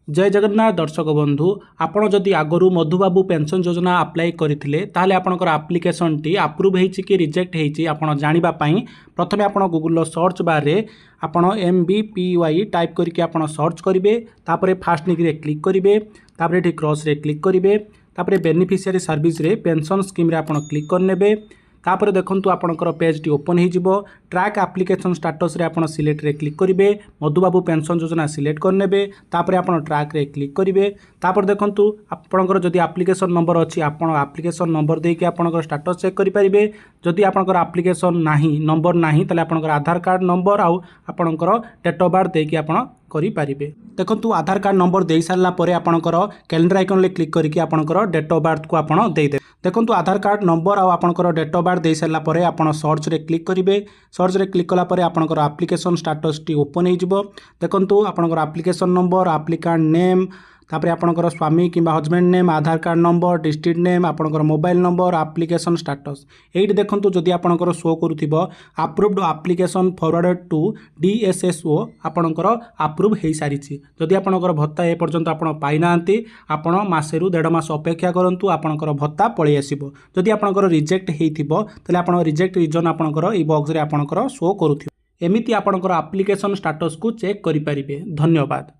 जय जगन्नाथ दर्शक बंधु आपण जदि आगरू मधुबाबू पेंशन योजना अप्लाई करथिले ताहले आपनकर एप्लिकेशन टी अप्रूव हेछि कि रिजेक्ट हेछि आपण जानिबा पई प्रथमे आपण गूगल सर्च बार रे आपण MBPY टाइप करके आपण सर्च करिवे तापरे फास्ट निक रे क्लिक करिवे तापरे एठी क्रॉस रे क्लिक करिवे तापरे बेनिफिशियरी सर्विस रे पेंशन स्कीम रे आपण क्लिक करनेबे तापर देखंतु आपणकर पेज टी ओपन हो ट्रैक एप्लिकेशन स्टेटस रे आपण सिलेक्ट रे क्लिक करिवे मधुबाबू पेंशन योजना सिलेक्ट करनेबे तापर आपण ट्रैक रे क्लिक करिवे तापर देखंतु आपणकर जदि एप्लिकेशन नंबर अछि आपण एप्लिकेशन नंबर देके आपणकर स्टेटस चेक करि परिबे जदि आपणकर एप्लिकेशन नाही नंबर नाही तले आपणकर आधार कार्ड नंबर आउ आपणकर डेट ऑफ बर्थ देके आपण करि परिबे देखंतु आधार कार्ड नंबर दे सारला परे आपणकर कैलेंडर आइकन ले क्लिक करके आपणकर डेट ऑफ बर्थ को आपण देइ दे देखंतु आधार कार्ड नंबर आउ आपणकर डेट ऑफ बर्थ दे सारला परे आपण सर्च रे क्लिक करिवे सर्च रे क्लिक कला परे आपणकर एप्लिकेशन स्टेटस टी ओपन हो जिवो देखंतु आपणकर एप्लिकेशन नंबर एप्लिकेंट नेम तापर आपणकर स्वामी किंबा husband name Aadhaar card number district name आपणकर मोबाइल नंबर एप्लिकेशन स्टेटस एइट देखंतु जदि आपणकर शो करूथिबो approved application forwarded to DSSO आपणकर अप्रूव हेइ सारिछि जदि आपणकर भत्ता ए पर्यंत आपण पाइ नांती आपण मासे रु 1.5 मास अपेक्षा करंतु आपणकर भत्ता पळि आसीबो जदि आपणकर रिजेक्ट हेइथिबो तले आपण रिजेक्ट रीजन आपणकर ई बॉक्स रे आपणकर शो करूथिबो एमिति आपणकर एप्लिकेशन स्टेटस को चेक करि परिबे धन्यवाद।